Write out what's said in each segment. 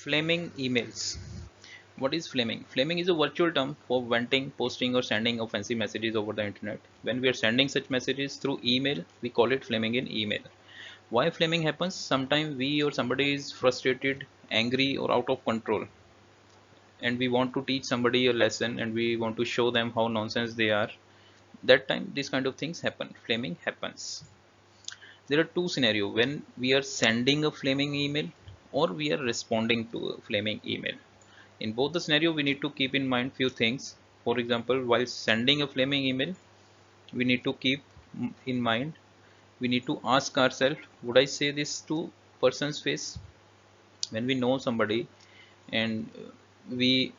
Flaming emails. What is flaming? Flaming is a virtual term for venting, posting, or sending of fancy messages over the internet. When we are sending such messages through email, we call it flaming in email. Why flaming happens? Sometimes we or somebody is frustrated, angry, or out of control, and we want to teach somebody a lesson and we want to show them how nonsense they are. That time, these kind of things happen. Flaming happens. There are two scenarios when we are sending a flaming email or we are responding to a flaming email. In both the scenario, we need to keep in mind few things. For example, while sending a flaming email, we need to keep in mind, we need to ask ourselves, would I say this to person's face? When we know somebody and we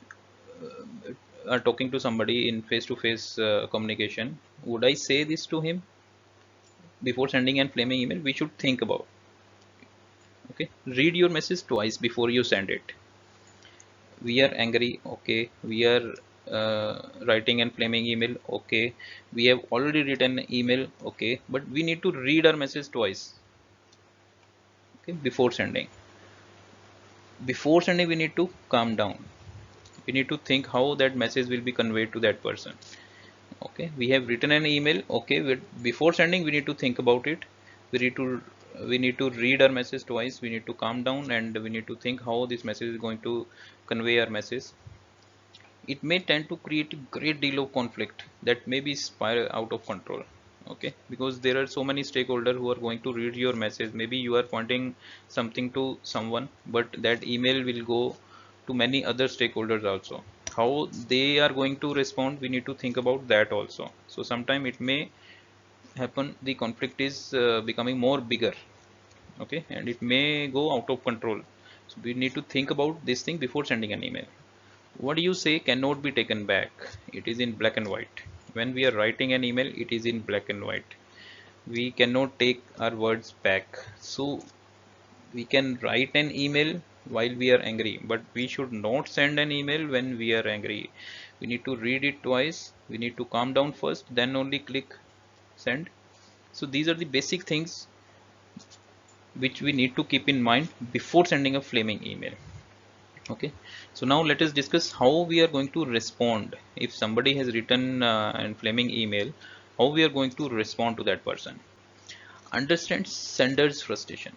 are talking to somebody in face-to-face communication, would I say this to him? Before sending an flaming email, we should think about. Okay, read your message twice before you send it. We are angry, okay, we are writing and flaming email, okay, we have already written an email, okay, but we need to read our message twice, okay, before sending we need to calm down. We need to think how that message will be conveyed to that person. Okay, we have written an email, okay, before sending we need to think about it. We need to read our message twice, we need to calm down, and we need to think how this message is going to convey our message. It may tend to create a great deal of conflict that may be spiral out of control. Okay, because there are so many stakeholders who are going to read your message. Maybe you are pointing something to someone, but that email will go to many other stakeholders also. How they are going to respond, we need to think about that also. So sometime it may happen the conflict is becoming more bigger. Okay, and it may go out of control. So we need to think about this thing before sending an email. What you say cannot be taken back. It is in black and white. When we are writing an email, it is in black and white. We cannot take our words back. So we can write an email while we are angry, but we should not send an email when we are angry. We need to read it twice. We need to calm down first, then only click send. So these are the basic things which we need to keep in mind before sending a flaming email. Okay, so now let us discuss how we are going to respond if somebody has written an flaming email. How we are going to respond to that person. Understand sender's frustration.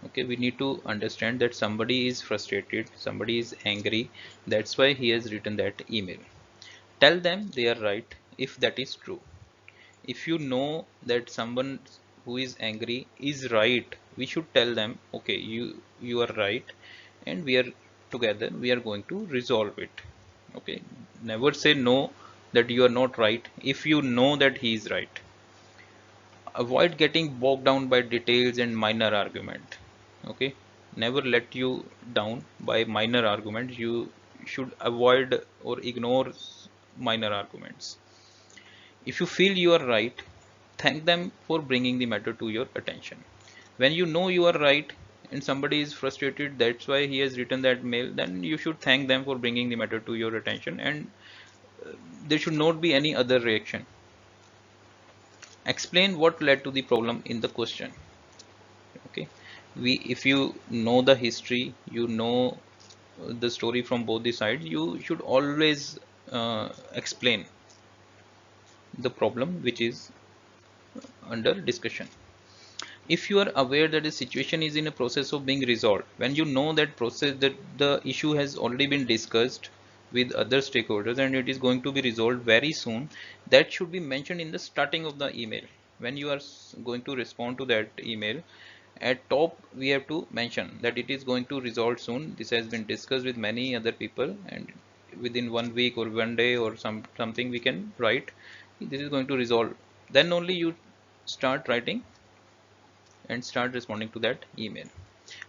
Okay, we need to understand that somebody is frustrated, somebody is angry, that's why he has written that email. Tell them they are right if that is true. If you know that someone who is angry is right, we should tell them, okay, you are right, and we are together, we are going to resolve it. Okay, never say no, that you are not right if you know that he is right. Avoid getting bogged down by details and minor argument. Okay, never let you down by minor arguments. You should avoid or ignore minor arguments. If you feel you are right, thank them for bringing the matter to your attention. When you know you are right and somebody is frustrated, that's why he has written that mail, then you should thank them for bringing the matter to your attention, and there should not be any other reaction. Explain what led to the problem in the question. Okay, if you know the history, you know the story from both the sides, you should always explain the problem which is under discussion. If you are aware that the situation is in a process of being resolved, when you know that process, that the issue has already been discussed with other stakeholders and it is going to be resolved very soon, that should be mentioned in the starting of the email. When you are going to respond to that email, at top we have to mention that it is going to resolve soon, this has been discussed with many other people, and within 1 week or 1 day or something we can write this is going to resolve. Then only you start writing and start responding to that email.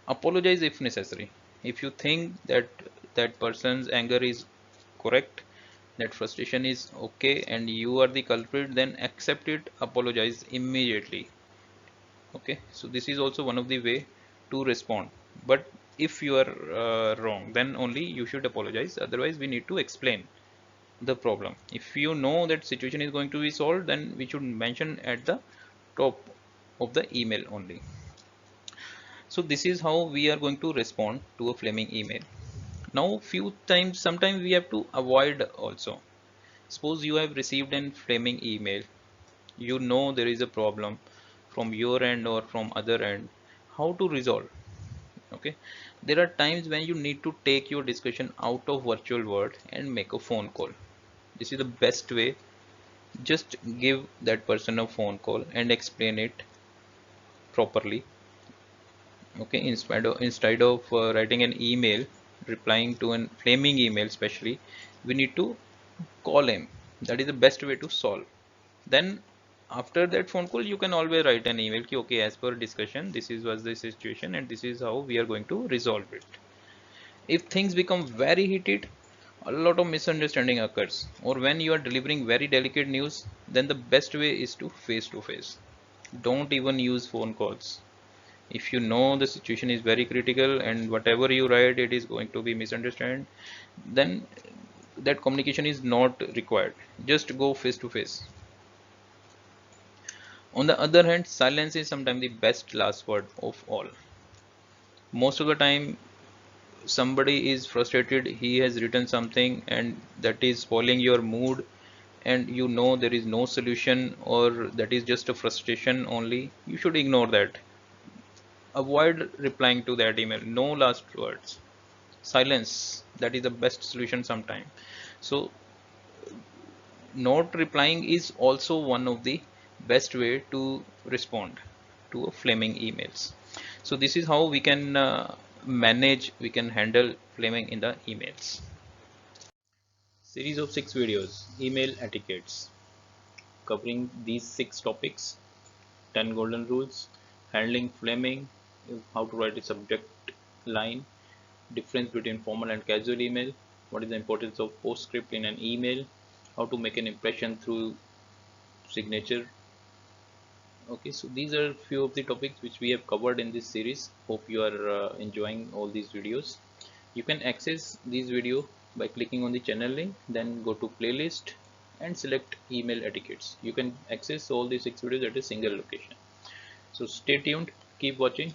Apologize if necessary. If you think that that person's anger is correct, that frustration is okay, and you are the culprit, then accept it, apologize immediately. Okay, so this is also one of the way to respond. But if you are wrong, then only you should apologize. Otherwise, we need to explain the problem. If you know that situation is going to be solved, then we should mention at the top of the email only. So this is how we are going to respond to a flaming email. Now few times, sometimes we have to avoid also. Suppose you have received an flaming email, you know there is a problem from your end or from other end. How to resolve? Okay, there are times when you need to take your discussion out of virtual world and make a phone call. This is the best way. Just give that person a phone call and explain it properly. Okay, instead of writing an email, replying to an flaming email especially, we need to call him. That is the best way to solve. Then after that phone call, you can always write an email ki, okay, as per discussion, this is was the situation and this is how we are going to resolve it. If things become very heated, a lot of misunderstanding occurs, or when you are delivering very delicate news, then the best way is to face. Don't even use phone calls. If you know the situation is very critical and whatever you write it is going to be misunderstood, then that communication is not required. Just go face to face. On the other hand, silence is sometimes the best last word of all. Most of the time, somebody is frustrated, he has written something and that is spoiling your mood, and you know there is no solution or that is just a frustration only. You should ignore that. Avoid replying to that email. No last words. Silence. That is the best solution sometime. So, not replying is also one of the best way to respond to a flaming emails. So this is how we can manage, we can handle flaming in the emails. Series of 6 videos, email etiquettes, covering these 6 topics: 10 golden rules, handling flaming, how to write a subject line, difference between formal and casual email, what is the importance of postscript in an email, how to make an impression through signature. Okay, so these are few of the topics which we have covered in this series. Hope you are enjoying all these videos. You can access these video by clicking on the channel link, then go to playlist and select email etiquettes. You can access all these 6 videos at a single location. So stay tuned, keep watching.